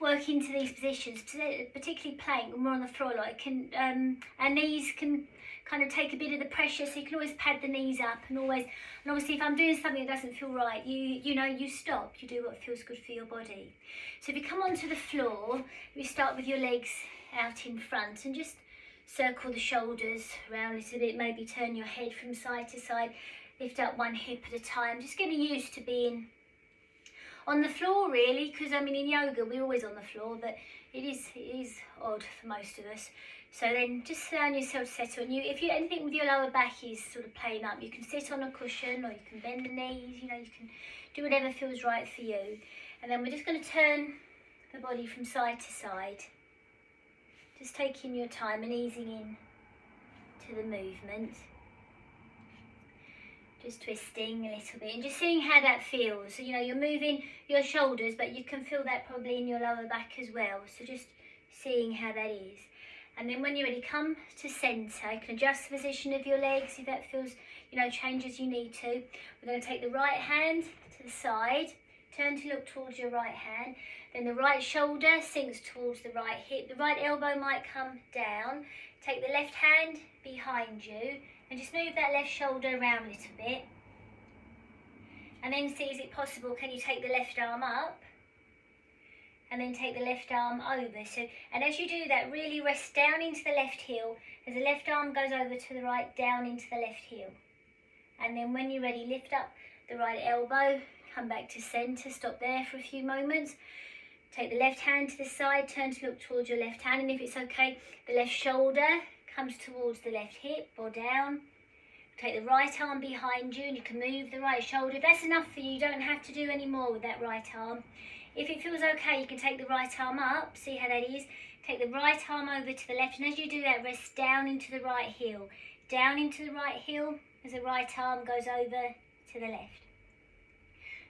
work into these positions, particularly plank when we're on the floor, like our knees can kind of take a bit of the pressure, so you can always pad the knees up, and obviously if I'm doing something that doesn't feel right, you stop, you do what feels good for your body. So if you come onto the floor, we start with your legs out in front and just circle the shoulders around a little bit, maybe turn your head from side to side, lift up one hip at a time, just getting used to being on the floor really, because I mean in yoga we're always on the floor, but it is odd for most of us. So then just allow yourself to settle. And if anything with your lower back is sort of playing up, you can sit on a cushion or you can bend the knees, you can do whatever feels right for you. And then we're just going to turn the body from side to side, just taking your time and easing in to the movement. Just twisting a little bit and just seeing how that feels. So you're moving your shoulders, but you can feel that probably in your lower back as well. So just seeing how that is. And then when you're ready, come to centre. You can adjust the position of your legs if that feels, change as you need to. We're going to take the right hand to the side, turn to look towards your right hand. Then the right shoulder sinks towards the right hip. The right elbow might come down. Take the left hand behind you and just move that left shoulder around a little bit. And then see, is it possible, can you take the left arm up? And then take the left arm over. So, and as you do that, really rest down into the left heel. As the left arm goes over to the right, down into the left heel. And then when you're ready, lift up the right elbow, come back to centre, stop there for a few moments. Take the left hand to the side, turn to look towards your left hand, and if it's okay, the left shoulder comes towards the left hip or down. Take the right arm behind you and you can move the right shoulder. If that's enough for you, you don't have to do any more with that right arm. If it feels okay, you can take the right arm up, see how that is. Take the right arm over to the left, and as you do that, rest down into the right heel. Down into the right heel as the right arm goes over to the left.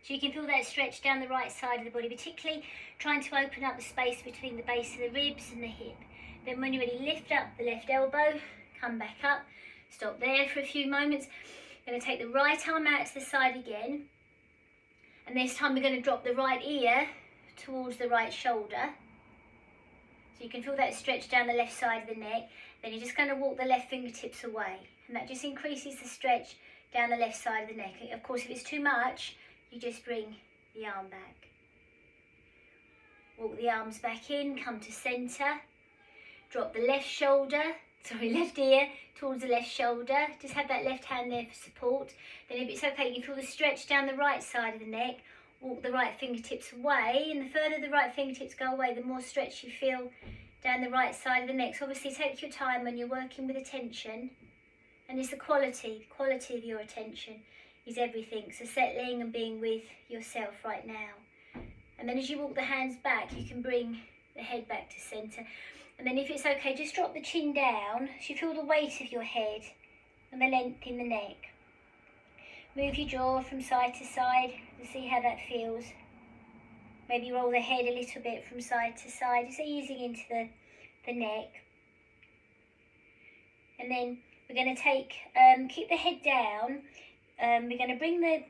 So you can feel that stretch down the right side of the body, particularly trying to open up the space between the base of the ribs and the hip. Then when you're ready, lift up the left elbow, come back up, stop there for a few moments. Going to take the right arm out to the side again. And this time we're going to drop the right ear towards the right shoulder. So you can feel that stretch down the left side of the neck. Then you're just going to walk the left fingertips away. And that just increases the stretch down the left side of the neck. Of course, if it's too much, you just bring the arm back. Walk the arms back in, come to centre. Drop the left ear towards the left shoulder. Just have that left hand there for support. Then if it's okay, you feel the stretch down the right side of the neck. Walk the right fingertips away, and the further the right fingertips go away, the more stretch you feel down the right side of the neck. So obviously take your time when you're working with attention, and it's the quality of your attention is everything. So settling and being with yourself right now. And then as you walk the hands back, you can bring the head back to centre. And then if it's okay, just drop the chin down so you feel the weight of your head and the length in the neck. Move your jaw from side to side to see how that feels. Maybe roll the head a little bit from side to side, just easing into the neck. And then we're going to keep the head down. We're going to bring the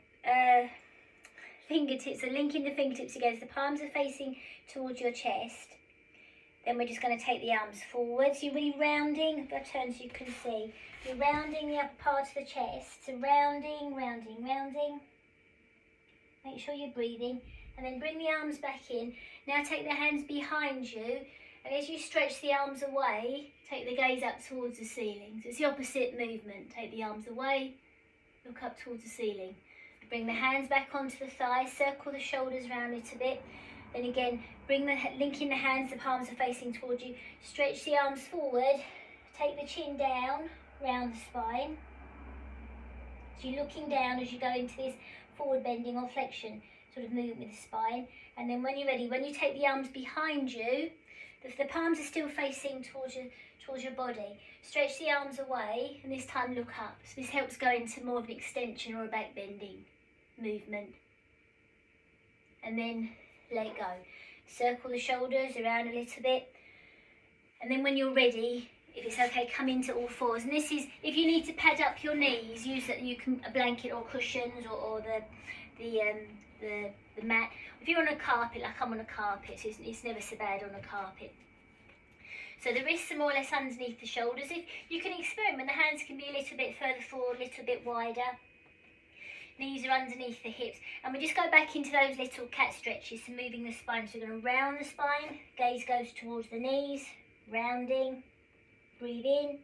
fingertips, so linking the fingertips together, the palms are facing towards your chest. Then we're just going to take the arms forward. So you're really rounding, if I turn so you can see. You're rounding the upper part of the chest. So rounding, rounding, rounding. Make sure you're breathing. And then bring the arms back in. Now take the hands behind you. And as you stretch the arms away, take the gaze up towards the ceiling. So it's the opposite movement. Take the arms away, look up towards the ceiling. Bring the hands back onto the thighs, circle the shoulders round a little bit. Then again, linking the hands, the palms are facing towards you. Stretch the arms forward, take the chin down, round the spine. So you're looking down as you go into this forward bending or flexion sort of movement with the spine. And then when you're ready, when you take the arms behind you, the palms are still facing towards your body. Stretch the arms away and this time look up. So this helps go into more of an extension or a back bending movement. And then let go. Circle the shoulders around a little bit. And then when you're ready, if it's okay, come into all fours. And this is, if you need to pad up your knees, use that. You can a blanket or cushions or the the mat. If you're on a carpet, like I'm on a carpet, it's never so bad on a carpet. So the wrists are more or less underneath the shoulders. If you can experiment, the hands can be a little bit further forward, a little bit wider. Knees are underneath the hips. And we just go back into those little cat stretches, so moving the spine. So we're going to round the spine, gaze goes towards the knees, rounding, breathe in.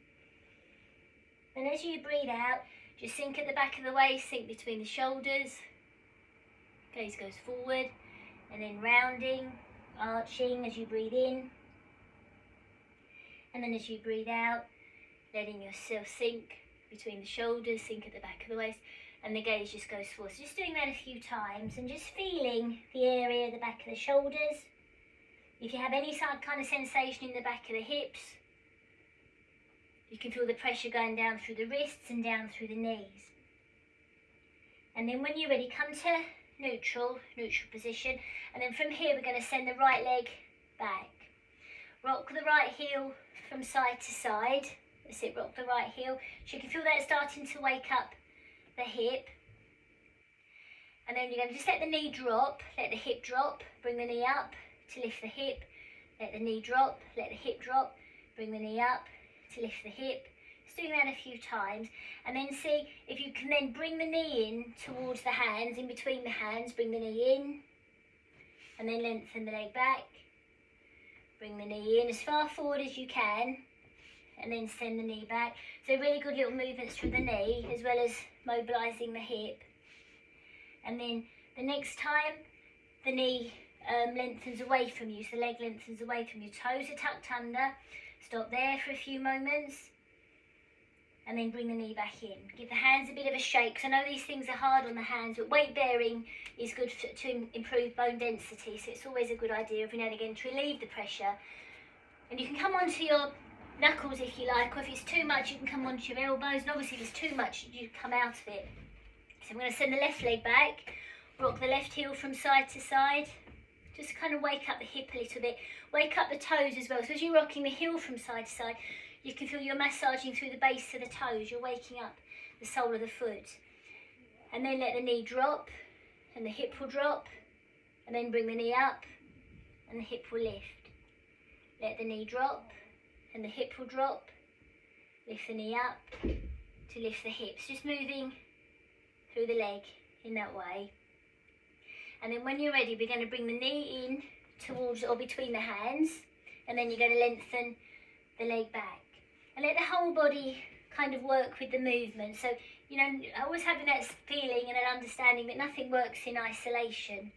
And as you breathe out, just sink at the back of the waist, sink between the shoulders. Gaze goes forward, and then rounding, arching as you breathe in. And then as you breathe out, letting yourself sink between the shoulders, sink at the back of the waist, and the gaze just goes forward. So just doing that a few times and just feeling the area at the back of the shoulders. If you have any kind of sensation in the back of the hips, you can feel the pressure going down through the wrists and down through the knees. And then when you're ready, come to neutral position. And then from here, we're going to send the right leg back. Rock the right heel from side to side. That's it, rock the right heel. So you can feel that starting to wake up the hip. And then you're going to just let the knee drop, let the hip drop, bring the knee up to lift the hip. Let the knee drop, let the hip drop, bring the knee up to lift the hip. Just doing that a few times. And then see if you can then bring the knee in towards the hands, in between the hands, bring the knee in. And then lengthen the leg back. Bring the knee in as far forward as you can, and then send the knee back. So really good little movements through the knee, as well as mobilising the hip. And then the next time, the knee lengthens away from you, so the leg lengthens away from you. Toes are tucked under. Stop there for a few moments, and then bring the knee back in. Give the hands a bit of a shake, because I know these things are hard on the hands, but weight bearing is good to improve bone density, so it's always a good idea every now and again to relieve the pressure. And you can come onto your knuckles if you like, or if it's too much you can come onto your elbows, and obviously if it's too much you come out of it. So I'm going to send the left leg back, rock the left heel from side to side, just kind of wake up the hip a little bit, wake up the toes as well. So as you're rocking the heel from side to side, you can feel you're massaging through the base of the toes, you're waking up the sole of the foot. And then let the knee drop, and the hip will drop, and then bring the knee up, and the hip will lift. Let the knee drop, and the hip will drop, lift the knee up to lift the hips, just moving through the leg in that way. And then when you're ready, we're going to bring the knee in towards or between the hands, and then you're going to lengthen the leg back. And let the whole body kind of work with the movement. So, you know, always having that feeling and an understanding that nothing works in isolation.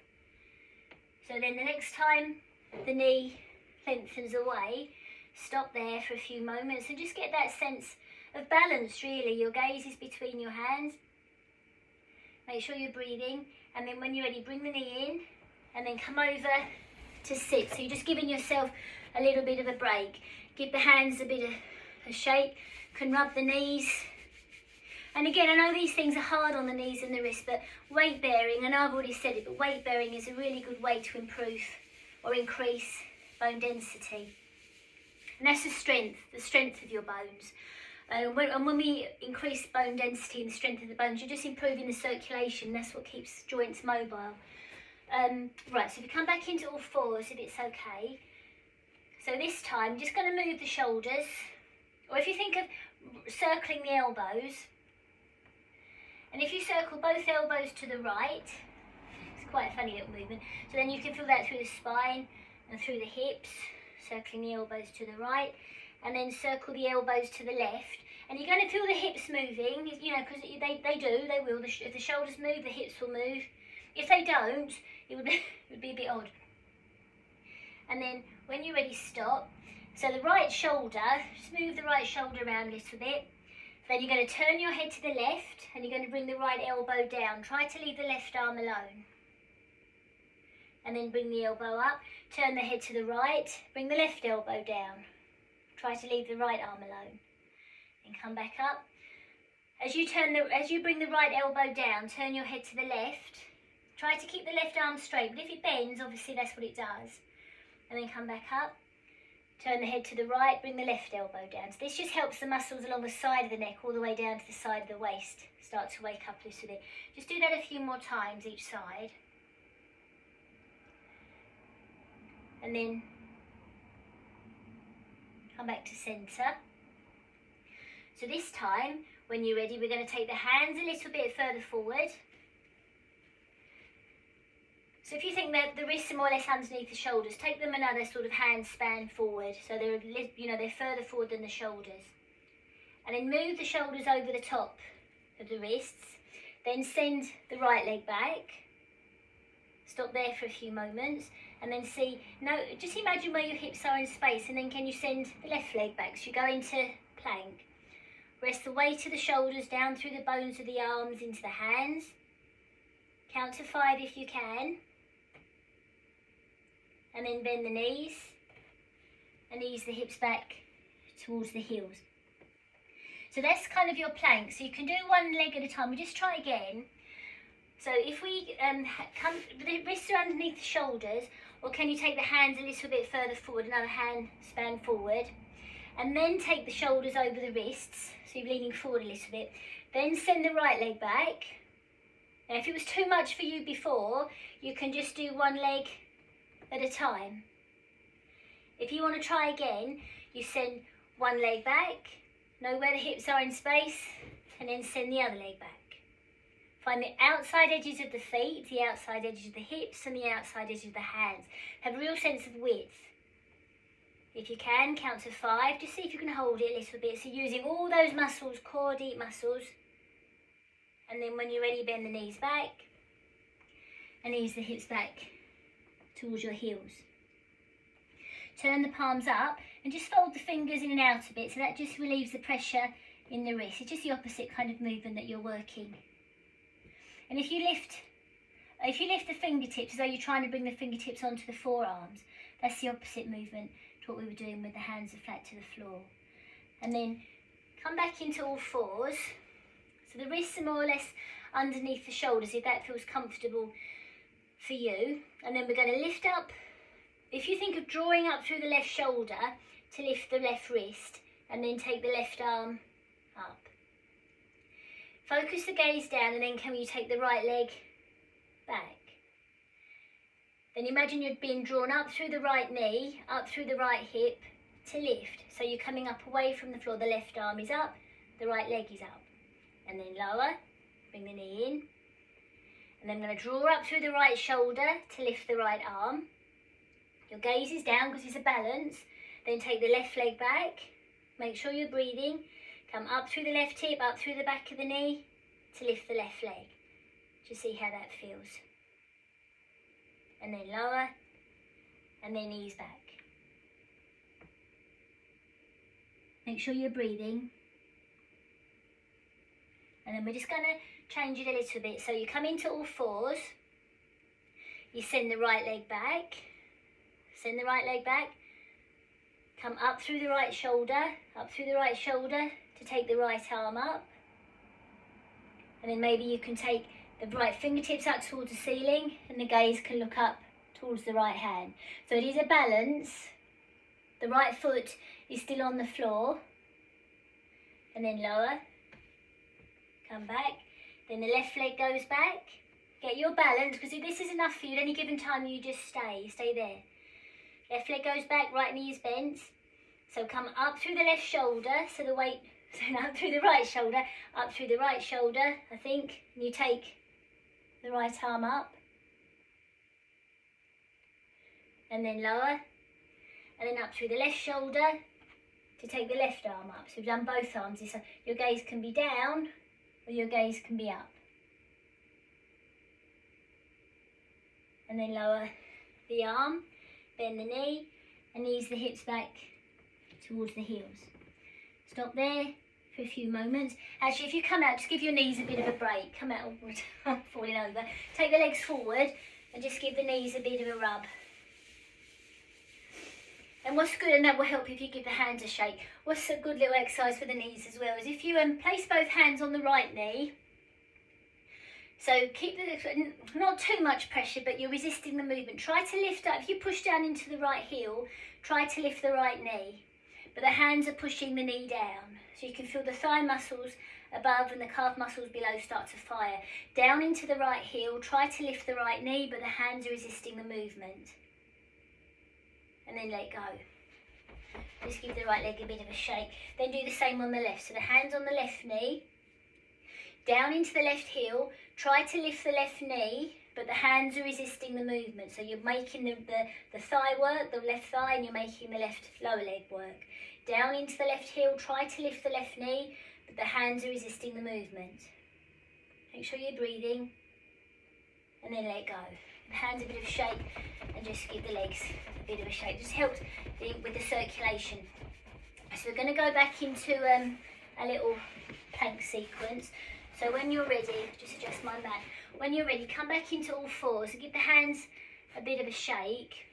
So then the next time the knee lengthens away, stop there for a few moments and just get that sense of balance really. Your gaze is between your hands. Make sure you're breathing. And then when you're ready, bring the knee in and then come over to sit. So you're just giving yourself a little bit of a break. Give the hands a bit of a shake, can rub the knees. And again, I know these things are hard on the knees and the wrists, but weight bearing, and I've already said it, but weight bearing is a really good way to improve or increase bone density. And that's the strength of your bones. And when we increase bone density and the strength of the bones, you're just improving the circulation. That's what keeps joints mobile. Right, so if you come back into all fours, if it's okay. So this time, just going to move the shoulders, or if you think of circling the elbows, and if you circle both elbows to the right, it's quite a funny little movement, so then you can feel that through the spine and through the hips, circling the elbows to the right, and then circle the elbows to the left, and you're going to feel the hips moving, you know, because they will. If the shoulders move, the hips will move. If they don't, it would be a bit odd. And then when you're ready, stop. So the right shoulder, just move the right shoulder around a little bit. Then you're going to turn your head to the left and you're going to bring the right elbow down. Try to leave the left arm alone. And then bring the elbow up, turn the head to the right, bring the left elbow down. Try to leave the right arm alone. And come back up. As you bring the right elbow down, turn your head to the left. Try to keep the left arm straight, but if it bends, obviously that's what it does. And then come back up, turn the head to the right, bring the left elbow down. So this just helps the muscles along the side of the neck all the way down to the side of the waist start to wake up a little bit. Just do that a few more times each side. and then come back to centre. So this time, when you're ready, we're going to take the hands a little bit further forward. So if you think that the wrists are more or less underneath the shoulders, take them another sort of hand span forward, so they're, they're further forward than the shoulders. And then move the shoulders over the top of the wrists. Then send the right leg back. Stop there for a few moments, and then see, now just imagine where your hips are in space, and then can you send the left leg back? So you go into plank. Rest the weight of the shoulders down through the bones of the arms into the hands. Count to 5 if you can. And then bend the knees and ease the hips back towards the heels. So that's kind of your plank. So you can do one leg at a time. We just try again. So if we come, the wrists are underneath the shoulders, or can you take the hands a little bit further forward, another hand span forward, and then take the shoulders over the wrists, so you're leaning forward a little bit. Then send the right leg back. Now if it was too much for you before, you can just do one leg at a time. If you want to try again, you send one leg back, know where the hips are in space, and then send the other leg back. Find the outside edges of the feet, the outside edges of the hips, and the outside edges of the hands. Have a real sense of width. If you can, count to 5. Just see if you can hold it a little bit. So using all those muscles, core deep muscles. And then when you're ready, bend the knees back and ease the hips back towards your heels. Turn the palms up and just fold the fingers in and out a bit, so that just relieves the pressure in the wrist. It's just the opposite kind of movement that you're working. And if you lift the fingertips as though you're trying to bring the fingertips onto the forearms, that's the opposite movement to what we were doing with the hands are flat to the floor. And then come back into all fours. So the wrists are more or less underneath the shoulders, if that feels comfortable for you. And then we're going to lift up. If you think of drawing up through the left shoulder to lift the left wrist, and then take the left arm up. Focus the gaze down, and then can you take the right leg back? Then imagine you're being drawn up through the right knee, up through the right hip to lift. So you're coming up away from the floor. The left arm is up, the right leg is up. And then lower, bring the knee in. And then I'm going to draw up through the right shoulder to lift the right arm. Your gaze is down because it's a balance. Then take the left leg back. Make sure you're breathing. Come up through the left hip, up through the back of the knee to lift the left leg. Just see how that feels. And then lower, and then ease back. Make sure you're breathing. And then we're just going to change it a little bit. So you come into all fours. You send the right leg back. Send the right leg back. Come up through the right shoulder, to take the right arm up. And then maybe you can take the right fingertips up towards the ceiling, and the gaze can look up towards the right hand. So it is a balance. The right foot is still on the floor. And then lower. Come back. Then the left leg goes back. Get your balance, because if this is enough for you, at any given time you just stay there. Left leg goes back, right knee is bent. So come up through the left shoulder, so the weight, up through the right shoulder, I think. And you take the right arm up. And then lower. And then up through the left shoulder to take the left arm up. So we've done both arms. So your gaze can be down or your gaze can be up. And then lower the arm, bend the knee and ease the hips back towards the heels. Stop there for a few moments. Actually, if you come out, just give your knees a bit of a break. Come out, falling over. Take the legs forward and just give the knees a bit of a rub. And what's good, and that will help if you give the hands a shake, what's a good little exercise for the knees as well, is if you place both hands on the right knee. So keep not too much pressure, but you're resisting the movement. Try to lift up. If you push down into the right heel, try to lift the right knee. But the hands are pushing the knee down. So you can feel the thigh muscles above and the calf muscles below start to fire. Down into the right heel, try to lift the right knee, but the hands are resisting the movement. and then let go. Just give the right leg a bit of a shake. Then do the same on the left. So the hands on the left knee, down into the left heel. Try to lift the left knee, but the hands are resisting the movement. So you're making the thigh work, the left thigh, and you're making the left lower leg work. Down into the left heel, try to lift the left knee, but the hands are resisting the movement. Make sure you're breathing, and then let go. The hands a bit of a shake, and just give the legs a bit of a shake. Just helps with the circulation. So we're going to go back into a little plank sequence. So when you're ready, just adjust my mat. When you're ready, come back into all fours and give the hands a bit of a shake.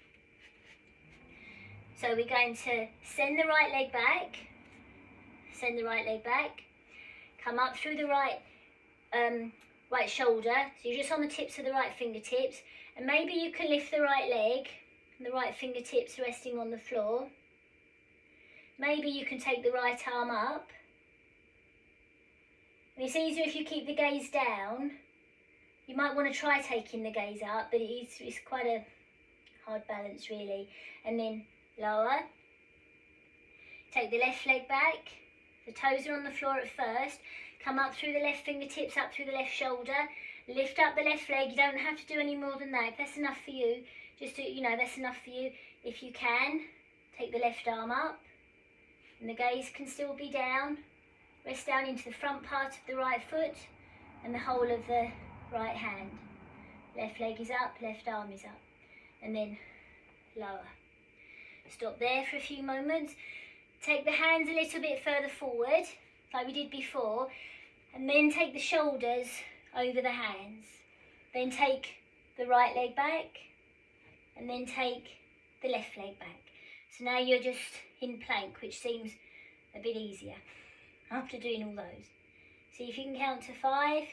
So we're going to send the right leg back, send the right leg back, come up through the right shoulder. So you're just on the tips of the right fingertips, and maybe you can lift the right leg and the right fingertips resting on the floor. Maybe you can take the right arm up. And it's easier if you keep the gaze down. You might want to try taking the gaze up, but it's quite a hard balance really. And then lower. Take the left leg back. The toes are on the floor at first. Come up through the left fingertips, up through the left shoulder. Lift up the left leg. You don't have to do any more than that. If that's enough for you, just do, that's enough for you. If you can, take the left arm up. And the gaze can still be down. Rest down into the front part of the right foot and the whole of the right hand. Left leg is up, left arm is up. And then lower. Stop there for a few moments. Take the hands a little bit further forward, like we did before, and then take the shoulders over the hands. Then take the right leg back, and then take the left leg back. So now you're just in plank, which seems a bit easier after doing all those. See if you can count to 5.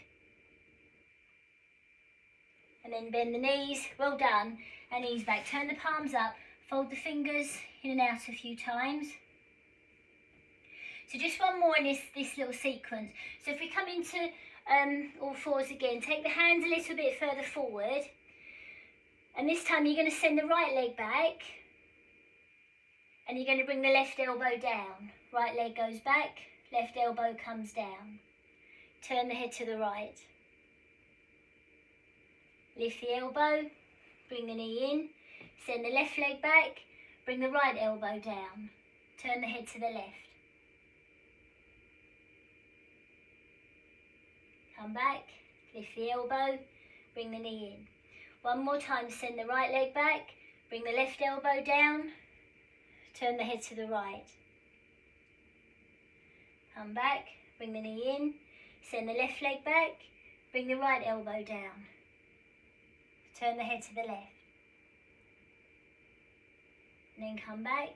And then bend the knees, well done, and knees back. Turn the palms up, fold the fingers in and out a few times. So just one more in this little sequence. So if we come into all fours again, take the hands a little bit further forward. And this time you're going to send the right leg back. And you're going to bring the left elbow down. Right leg goes back, left elbow comes down. Turn the head to the right. Lift the elbow, bring the knee in, send the left leg back, bring the right elbow down. Turn the head to the left. Come back, lift the elbow, bring the knee in. One more time, send the right leg back, bring the left elbow down, turn the head to the right. Come back, bring the knee in, send the left leg back, bring the right elbow down. Turn the head to the left. And then come back.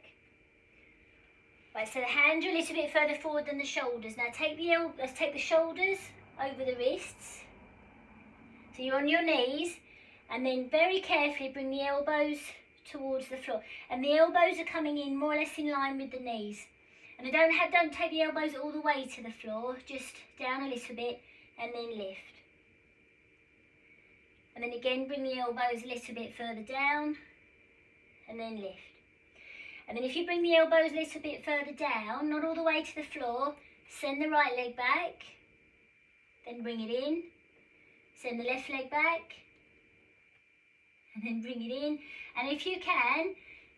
Right, so the hands are a little bit further forward than the shoulders. Now let's take the shoulders over the wrists. So you're on your knees, and then very carefully bring the elbows towards the floor. And the elbows are coming in more or less in line with the knees. And don't take the elbows all the way to the floor, just down a little bit and then lift. And then again bring the elbows a little bit further down and then lift. And then if you bring the elbows a little bit further down, not all the way to the floor, send the right leg back, then bring it in, send the left leg back, and then bring it in. And if you can,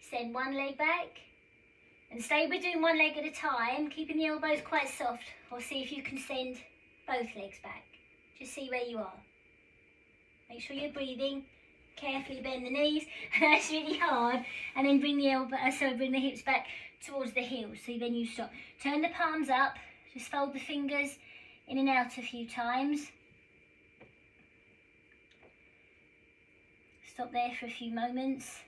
send one leg back, and stay with doing one leg at a time, keeping the elbows quite soft, or see if you can send both legs back. Just see where you are. Make sure you're breathing. Carefully bend the knees. That's really hard. And then bring bring the hips back towards the heels. So then you stop. Turn the palms up. Just fold the fingers in and out a few times. Stop there for a few moments.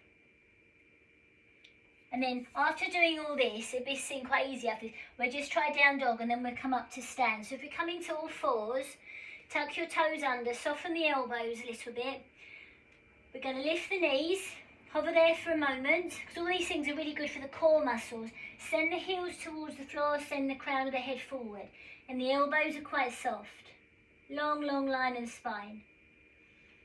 And then after doing all this, it'll seem quite easy after this. We'll just try down dog and then we'll come up to stand. So if we come into all fours, tuck your toes under, soften the elbows a little bit. We're going to lift the knees, hover there for a moment, because all these things are really good for the core muscles. Send the heels towards the floor, send the crown of the head forward. And the elbows are quite soft. Long, long line in the spine.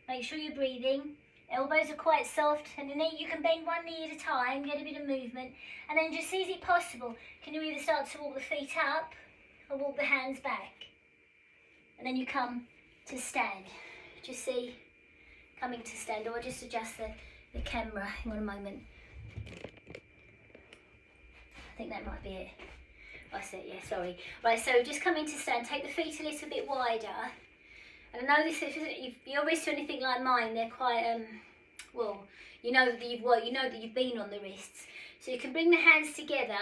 Make sure you're breathing. Elbows are quite soft, and the knee, you can bend one knee at a time, get a bit of movement, and then just is it possible, can you either start to walk the feet up or walk the hands back? And then you come to stand. Just see, coming to stand, or I'll just adjust the camera. Hang on a moment. I think that might be it. That's it, yeah, sorry. Right, so just coming to stand, take the feet a little bit wider. And I know this, if you're used to anything like mine, they're quite, well, you know that you've been on the wrists. So you can bring the hands together,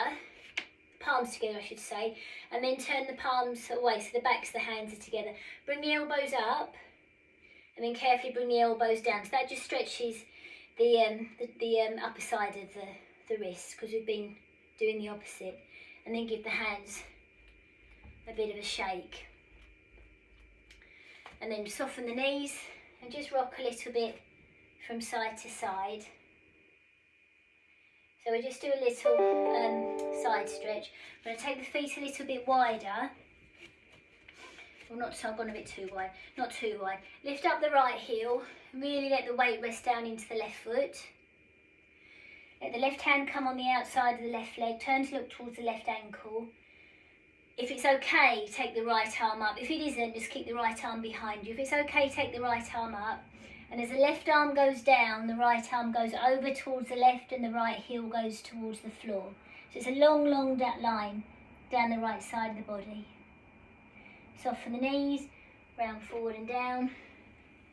palms together I should say, and then turn the palms away, so the backs of the hands are together. Bring the elbows up, and then carefully bring the elbows down. So that just stretches the upper side of the wrist, because we've been doing the opposite. And then give the hands a bit of a shake. And then soften the knees and just rock a little bit from side to side. So we just do a little side stretch. I'm going to take the feet a little bit wider. Well, not so, I've gone a bit too wide, not too wide. Lift up the right heel, really let the weight rest down into the left foot. Let the left hand come on the outside of the left leg, turn to look towards the left ankle. If it's okay, take the right arm up. If it isn't, just keep the right arm behind you. If it's okay, take the right arm up. And as the left arm goes down, the right arm goes over towards the left and the right heel goes towards the floor. So it's a long, long line down the right side of the body. Soften the knees, round forward and down,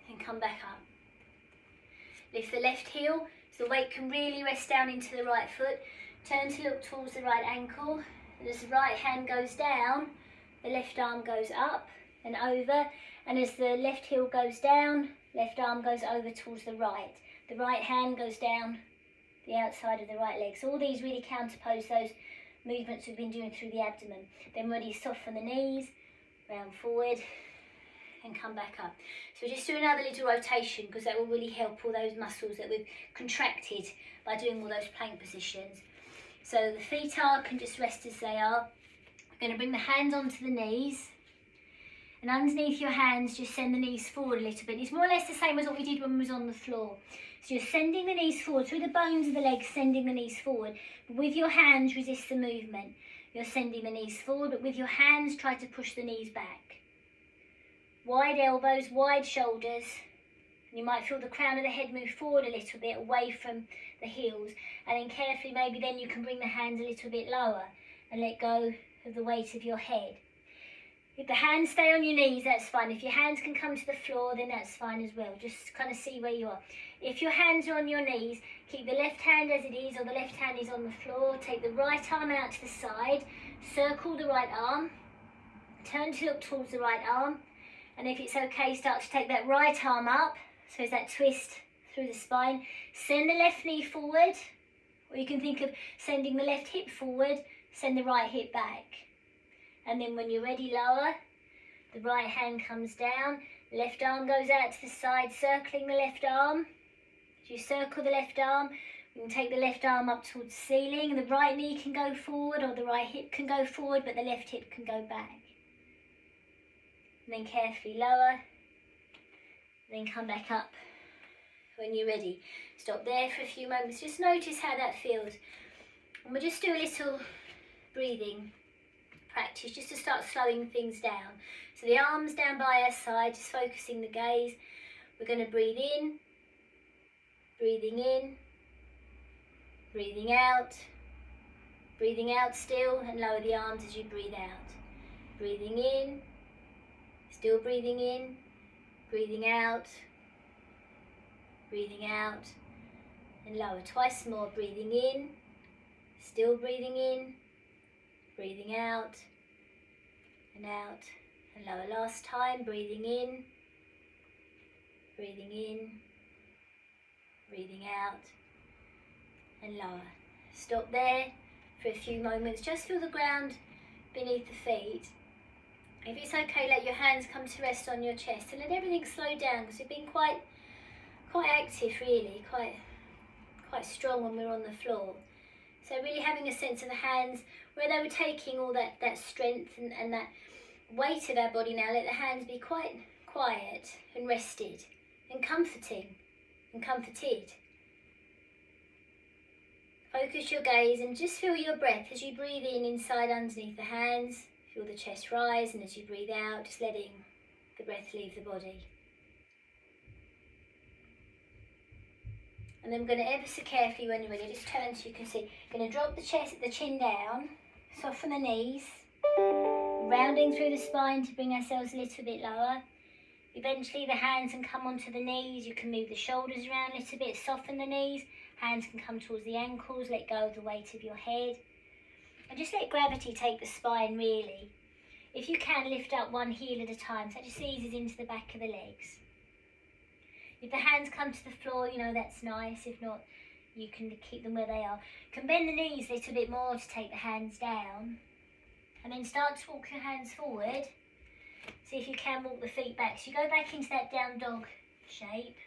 and come back up. Lift the left heel, so the weight can really rest down into the right foot. Turn to look towards the right ankle. And as the right hand goes down, the left arm goes up and over. And as the left heel goes down, left arm goes over towards the right. The right hand goes down the outside of the right leg. So all these really counterpose those movements we've been doing through the abdomen. Then really soften the knees, round forward, and come back up. So just do another little rotation, because that will really help all those muscles that we've contracted by doing all those plank positions. So the feet can just rest as they are. I'm going to bring the hands onto the knees, and underneath your hands just send the knees forward a little bit. It's more or less the same as what we did when we was on the floor. So you're sending the knees forward through the bones of the legs, sending the knees forward. But with your hands, resist the movement. You're sending the knees forward, but with your hands, try to push the knees back. Wide elbows, wide shoulders. And you might feel the crown of the head move forward a little bit, away from the heels. And then carefully, maybe then you can bring the hands a little bit lower and let go of the weight of your head. If the hands stay on your knees, that's fine. If your hands can come to the floor, then that's fine as well. Just kind of see where you are. If your hands are on your knees, keep the left hand as it is, or the left hand is on the floor. Take the right arm out to the side. Circle the right arm. Turn to look towards the right arm. And if it's okay, start to take that right arm up. So it's that twist through the spine. Send the left knee forward. Or you can think of sending the left hip forward. Send the right hip back. And then when you're ready, lower. The right hand comes down. Left arm goes out to the side, circling the left arm. As you circle the left arm, you can take the left arm up towards the ceiling. The right knee can go forward, or the right hip can go forward, but the left hip can go back. And then carefully lower, then come back up when you're ready. Stop there for a few moments, just notice how that feels. And we'll just do a little breathing practice just to start slowing things down. So the arms down by our side, just focusing the gaze. We're going to breathe in, breathing in, breathing out still, and lower the arms as you breathe out. Breathing in, still breathing in, breathing out, and lower. Twice more, breathing in, still breathing in, breathing out, and lower. Last time, breathing in, breathing out, and lower. Stop there for a few moments. Just feel the ground beneath the feet. If it's okay, let your hands come to rest on your chest and let everything slow down, because we've been quite active really, quite strong when we're on the floor. So really having a sense of the hands, where they were taking all that strength and that weight of our body now, let the hands be quite quiet and rested and comforting and comforted. Focus your gaze and just feel your breath as you breathe in inside underneath the hands. Feel the chest rise, and as you breathe out, just letting the breath leave the body. And then I'm going to ever so carefully, when you're ready, just turn so you can see. I'm going to drop the chin down, soften the knees, rounding through the spine to bring ourselves a little bit lower. Eventually the hands can come onto the knees. You can move the shoulders around a little bit, soften the knees. Hands can come towards the ankles, let go of the weight of your head. And just let gravity take the spine really. If you can, lift up one heel at a time, so that just eases into the back of the legs. If the hands come to the floor, you know, that's nice. If not, you can keep them where they are. You can bend the knees a little bit more to take the hands down. And then start to walk your hands forward. See if you can walk the feet back. So you go back into that down dog shape.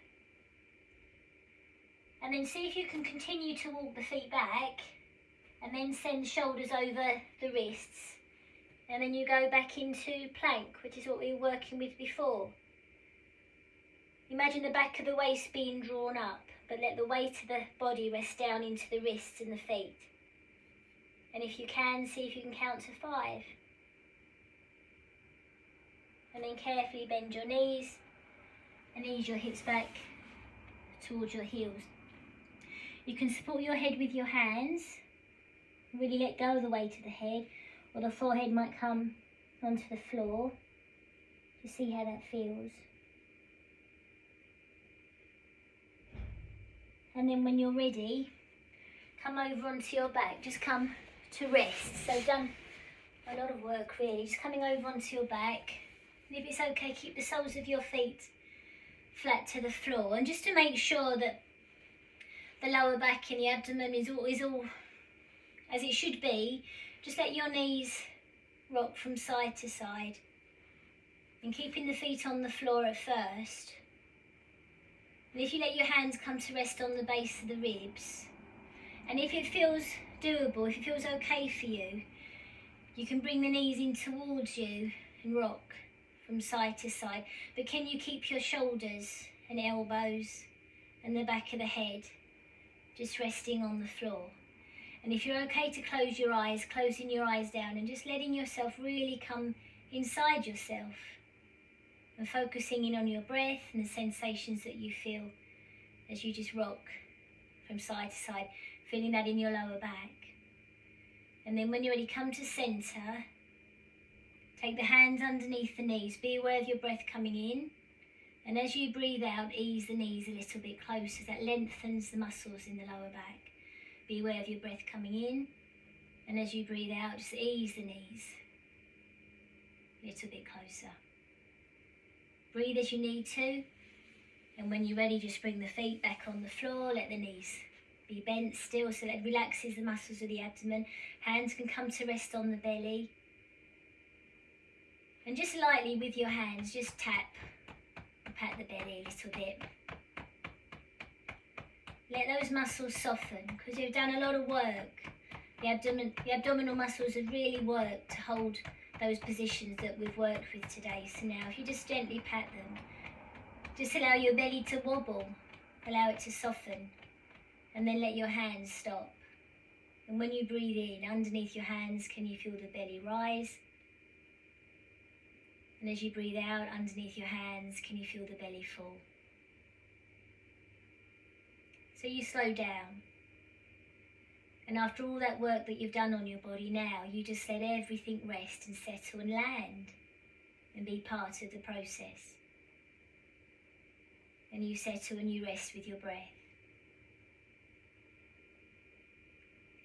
And then see if you can continue to walk the feet back. And then send the shoulders over the wrists. And then you go back into plank, which is what we were working with before. Imagine the back of the waist being drawn up, but let the weight of the body rest down into the wrists and the feet. And if you can, see if you can count to 5. And then carefully bend your knees and ease your hips back towards your heels. You can support your head with your hands, really let go of the weight of the head, or the forehead might come onto the floor. Just see how that feels. And then when you're ready, come over onto your back. Just come to rest. So done a lot of work really. Just coming over onto your back. And if it's okay, keep the soles of your feet flat to the floor. And just to make sure that the lower back and the abdomen is all as it should be, just let your knees rock from side to side. And keeping the feet on the floor at first. And if you let your hands come to rest on the base of the ribs, and if it feels doable, if it feels okay for you, you can bring the knees in towards you and rock from side to side. But can you keep your shoulders and elbows and the back of the head just resting on the floor? And if you're okay to close your eyes, closing your eyes down and just letting yourself really come inside yourself. And focusing in on your breath and the sensations that you feel as you just rock from side to side, feeling that in your lower back. And then when you're ready, come to centre. Take the hands underneath the knees. Be aware of your breath coming in. And as you breathe out, ease the knees a little bit closer. That lengthens the muscles in the lower back. Be aware of your breath coming in. And as you breathe out, just ease the knees a little bit closer. Breathe as you need to, and when you're ready, just bring the feet back on the floor. Let the knees be bent still so that relaxes the muscles of the abdomen. Hands can come to rest on the belly. And just lightly with your hands, just tap and pat the belly a little bit. Let those muscles soften, because you've done a lot of work. The abdominal muscles have really worked to hold those positions that we've worked with today. So now if you just gently pat them, just allow your belly to wobble, allow it to soften, and then let your hands stop. And when you breathe in, underneath your hands, can you feel the belly rise? And as you breathe out, underneath your hands, can you feel the belly fall? So you slow down. And after all that work that you've done on your body now, you just let everything rest and settle and land and be part of the process. And you settle and you rest with your breath.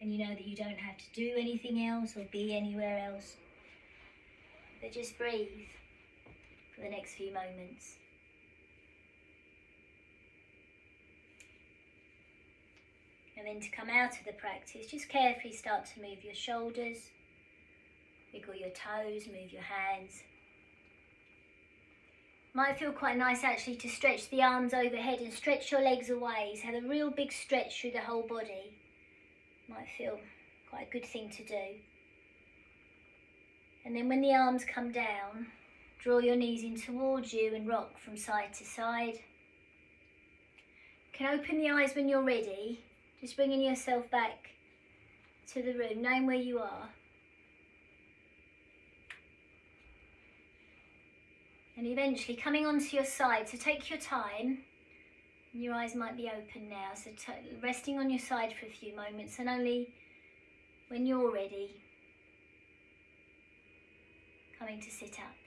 And you know that you don't have to do anything else or be anywhere else, but just breathe for the next few moments. And then to come out of the practice, just carefully start to move your shoulders, wiggle your toes, move your hands. Might feel quite nice actually to stretch the arms overhead and stretch your legs away, so have a real big stretch through the whole body. Might feel quite a good thing to do. And then when the arms come down, draw your knees in towards you and rock from side to side. You can open the eyes when you're ready, just bringing yourself back to the room, knowing where you are. And eventually coming onto your side, so take your time. Your eyes might be open now, so resting on your side for a few moments, and only when you're ready, coming to sit up.